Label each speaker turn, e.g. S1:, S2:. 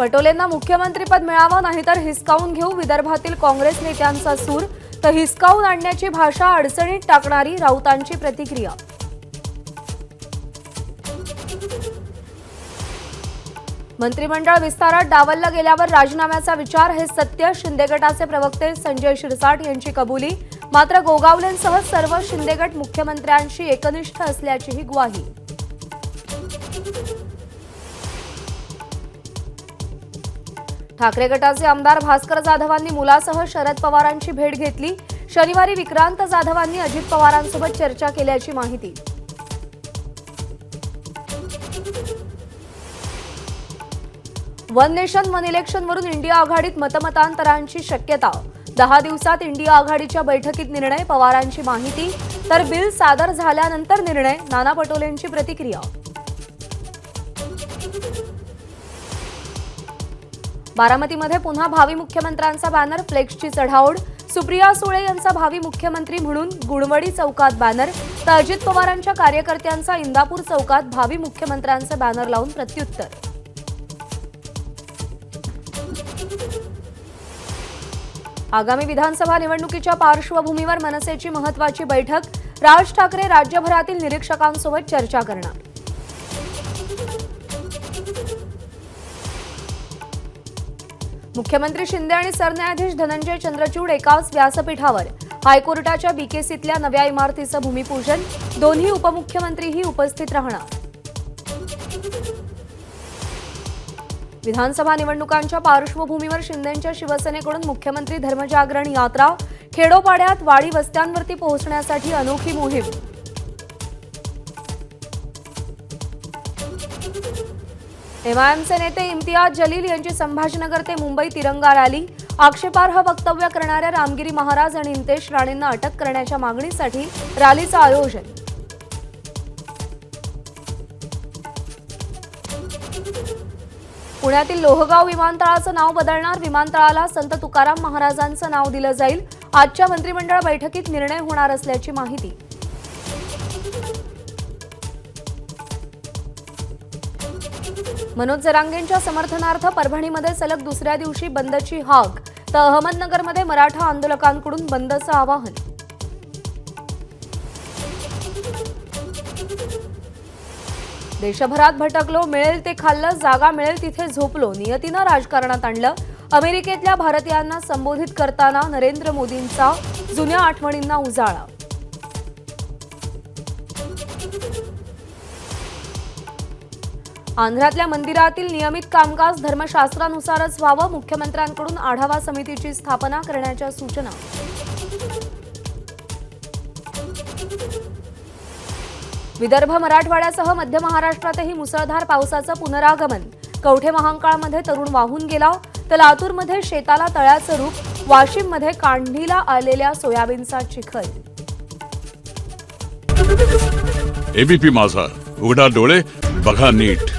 S1: पटोलेंना मुख्यमंत्रीपद मिळावं नाहीतर हिसकावून घेऊ विदर्भातील काँग्रेस नेत्यांचा सूर, तर हिसकावून आणण्याची भाषा अडचणीत टाकणारी राऊतांची प्रतिक्रिया। मंत्रिमंडळ विस्तारात डावललं गेल्यावर राजीनाम्याचा विचार हे सत्य, शिंदे गटाचे प्रवक्ते संजय शिरसाट यांची कबुली। मात्र गोगावलेंसह सर्व शिंदे गट मुख्यमंत्र्यांशी एकनिष्ठ असल्याचीही ग्वाही। ठाकरे गटाचे आमदार भास्कर जाधवांनी मुलासह शरद पवारांची भेट घेतली। शनिवारी विक्रांत जाधवांनी अजित पवारांसोबत चर्चा केल्याची माहिती। वन नेशन वन इलेक्शन वरून इंडिया आघाडीत मतमतांतरांची शक्यता। 10 दिवसात इंडिया आघाडीच्या बैठकीत निर्णय, पवारांची माहिती। तर बिल सादर झाल्यानंतर निर्णय, नाना पटोलेंची प्रतिक्रिया। बारामतीमध्ये पुन्हा भावी मुख्यमंत्र्यांचा बॅनर, फ्लेक्सची चढाओढ। सुप्रिया सुळे यांचा भावी मुख्यमंत्री म्हणून गुणवडी चौकात बॅनर, तर अजित पवारांच्या कार्यकर्त्यांचा इंदापूर चौकात भावी मुख्यमंत्र्यांचे बॅनर लावून प्रत्युत्तर। आगामी विधानसभा निवडणुकीच्या पार्श्वभूमीवर मनसेची महत्त्वाची बैठक। राज ठाकरे राज्यभरातील निरीक्षकांसोबत चर्चा करणार। मुख्यमंत्री शिंदे आणि सरन्यायाधीश धनंजय चंद्रचूड एकाच व्यासपीठावर। हायकोर्टाच्या बीकेसीतल्या नव्या इमारतीचं भूमिपूजन। दोन्ही उपमुख्यमंत्रीही उपस्थित राहणार। विधानसभा निवडणुकांच्या पार्श्वभूमीवर शिंदेंच्या शिवसेनेकडून मुख्यमंत्री धर्मजागरण यात्रा। खेडोपाड्यात वाडी वस्त्यांवरती पोहोचण्यासाठी अनोखी मोहीम। एमआयएमचे नेते इम्तियाज जलील यांची संभाजीनगर ते मुंबई तिरंगा रॅली। आक्षेपार्ह वक्तव्य करणाऱ्या रामगिरी महाराज आणि नितेश राणेंना अटक करण्याच्या मागणीसाठी रॅलीचं आयोजन। पुण्यातील लोहगाव विमानतळाचं नाव बदलणार। विमानतळाला संत तुकाराम महाराजांचं नाव दिलं जाईल। आजच्या मंत्रिमंडळ बैठकीत निर्णय होणार असल्याची माहिती। मनोज जरांगेंच्या समर्थनार्थ परभणीमध्ये सलग दुसऱ्या दिवशी बंदची हाक, तर अहमदनगरमध्ये मराठा आंदोलकांकडून बंदचं आवाहन। देशभरात भटकलो, मिळेल ते खाल्लं, जागा मिळेल तिथे झोपलो, नियतीनं राजकारणात आणलं। अमेरिकेतल्या भारतीयांना संबोधित करताना नरेंद्र मोदींचा जुन्या आठवणींना उजाळा। आंध्रातल्या मंदिरातील नियमित कामकाज धर्मशास्त्रानुसारच व्हावं। मुख्यमंत्र्यांकडून आढावा समितीची स्थापना करण्याच्या सूचना। विदर्भ, मराठवाड्यासह मध्य महाराष्ट्रातही मुसळधार पावसाचं पुनरागमन। कवठे महांकाळमध्ये तरुण वाहून गेला, तर लातूरमध्ये शेताला तळ्याचं रूप। वाशिममध्ये काढणीला आलेल्या सोयाबीनचा चिखल।
S2: एबीपी माझा, उघडा डोळे बघा नीट।